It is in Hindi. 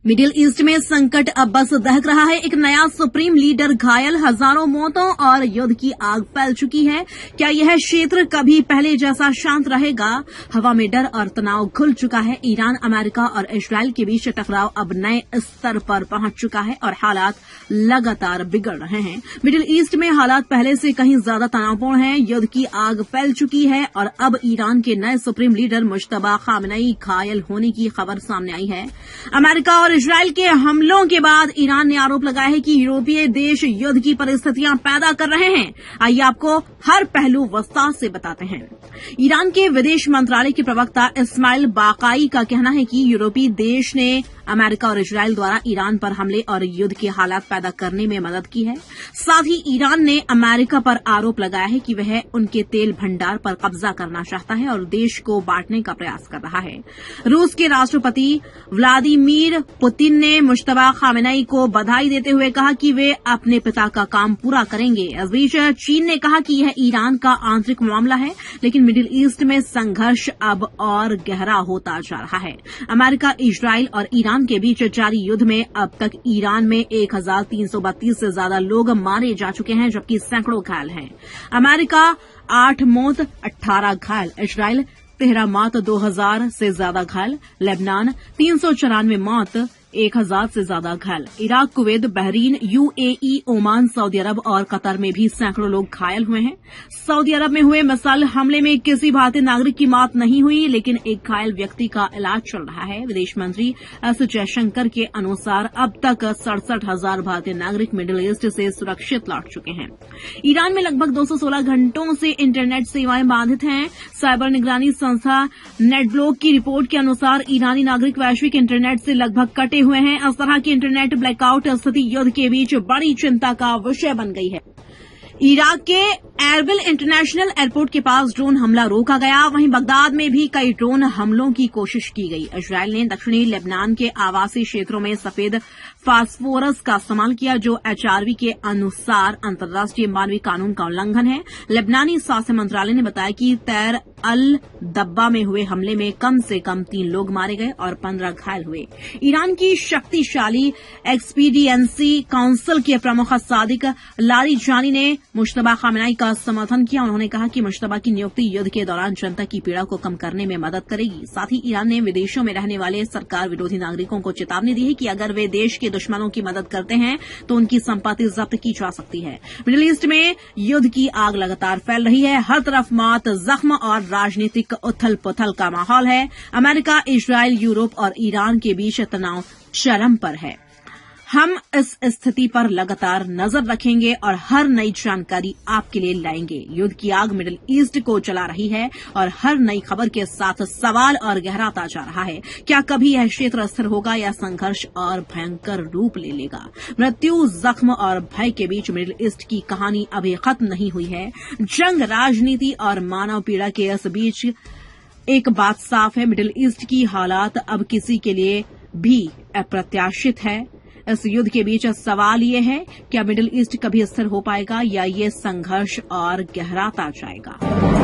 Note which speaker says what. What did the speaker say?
Speaker 1: मिडिल ईस्ट में संकट अब बस दहक रहा है। एक नया सुप्रीम लीडर घायल, हजारों मौतों और युद्ध की आग फैल चुकी है। क्या यह क्षेत्र कभी पहले जैसा शांत रहेगा? हवा में डर और तनाव घुल चुका है। ईरान, अमेरिका और इजरायल के बीच टकराव अब नए स्तर पर पहुंच चुका है और हालात लगातार बिगड़ रहे हैं। मिडिल ईस्ट में हालात पहले से कहीं ज्यादा तनावपूर्ण हैं। युद्ध की आग फैल चुकी है और अब ईरान के नए सुप्रीम लीडर मुश्तबा खामेनेई घायल होने की खबर सामने आई है। अमेरिका और इजरायल के हमलों के बाद ईरान ने आरोप लगाया है कि यूरोपीय देश युद्ध की परिस्थितियां पैदा कर रहे हैं। आइए आपको हर पहलू विस्तार से बताते हैं। ईरान के विदेश मंत्रालय के प्रवक्ता इस्माइल बाकाई का कहना है कि यूरोपीय देश ने अमेरिका और इजरायल द्वारा ईरान पर हमले और युद्ध के हालात पैदा करने में मदद की है। साथ ही ईरान ने अमेरिका पर आरोप लगाया है कि वह उनके तेल भंडार पर कब्जा करना चाहता है और देश को बांटने का प्रयास कर रहा है। रूस के राष्ट्रपति व्लादिमीर पुतिन ने मुश्तबा खामेनेई को बधाई देते हुए कहा कि वे अपने पिता का काम पूरा करेंगे। इस बीच चीन ने कहा कि यह ईरान का आंतरिक मामला है, लेकिन मिडिल ईस्ट में संघर्ष अब और गहरा होता जा रहा है। अमेरिका, इजरायल और ईरान के बीच जारी युद्ध में अब तक ईरान में 1332 से ज्यादा लोग मारे जा चुके हैं, जबकि सैकड़ों घायल हैं। अमेरिका 8 मौत 18 घायल, इजरायल 13 मौत 2000 से ज्यादा घायल, लेबनान 394 मौत 1000 से ज्यादा घायल। Iraq, Kuwait, Bahrain, UAE, Oman, Saudi Arabia और कतर में भी सैकड़ों लोग घायल हुए हैं। सऊदी अरब में हुए मिसाइल हमले में किसी भारतीय नागरिक की मौत नहीं हुई, लेकिन एक घायल व्यक्ति का इलाज चल रहा है। विदेश मंत्री एस जयशंकर के अनुसार अब तक 67,000 भारतीय नागरिक मिडिल ईस्ट से सुरक्षित लौट चुके हैं। ईरान में लगभग 216 घंटों से इंटरनेट सेवाएं बाधित हैं। साइबर निगरानी संस्था नेटब्लॉक की रिपोर्ट के अनुसार ईरानी नागरिक वैश्विक इंटरनेट से लगभग कटे हुए हैं। इस तरह की इंटरनेट ब्लैकआउट स्थिति युद्ध के बीच बड़ी चिंता का विषय बन गई है। इराक के एरबिल इंटरनेशनल एयरपोर्ट के पास ड्रोन हमला रोका गया। वहीं बगदाद में भी कई ड्रोन हमलों की कोशिश की गई। इजरायल ने दक्षिणी लेबनान के आवासीय क्षेत्रों में सफेद फास्फोरस का इस्तेमाल किया, जो एचआरवी के अनुसार अंतर्राष्ट्रीय मानवीय कानून का उल्लंघन है। लेबनानी स्वास्थ्य मंत्रालय ने बताया कि तैर अल दब्बा में हुए हमले में कम से कम 3 लोग मारे गए और 15 घायल हुए। ईरान की शक्तिशाली एक्सपीडिएंसी काउंसिल के प्रमुख सादिक लारीजानी ने मुश्तबा खामेनेई का समर्थन किया। उन्होंने कहा कि मुश्तबा की नियुक्ति युद्ध के दौरान जनता की पीड़ा को कम करने में मदद करेगी। साथ ही ईरान ने विदेशों में रहने वाले सरकार विरोधी नागरिकों को चेतावनी दी है कि अगर वे देश के दुश्मनों की मदद करते हैं तो उनकी संपत्ति जब्त की जा सकती है। मिडिल ईस्ट में युद्ध की आग लगातार फैल रही है। हर तरफ मौत, जख्म और राजनीतिक उथल पुथल का माहौल है। अमेरिका, इजरायल, यूरोप और ईरान के बीच तनाव चरम पर है। हम इस स्थिति पर लगातार नजर रखेंगे और हर नई जानकारी आपके लिए लाएंगे। युद्ध की आग मिडिल ईस्ट को जला रही है और हर नई खबर के साथ सवाल और गहराता जा रहा है। क्या कभी यह क्षेत्र स्थिर होगा या संघर्ष और भयंकर रूप ले लेगा? मृत्यु, जख्म और भय के बीच मिडिल ईस्ट की कहानी अभी खत्म नहीं हुई है। जंग, राजनीति और मानव पीड़ा के इस बीच एक बात साफ है, मिडिल ईस्ट की हालात अब किसी के लिए भी अप्रत्याशित है। इस युद्ध के बीच सवाल ये है, क्या मिडिल ईस्ट कभी स्थिर हो पाएगा या ये संघर्ष और गहराता जाएगा?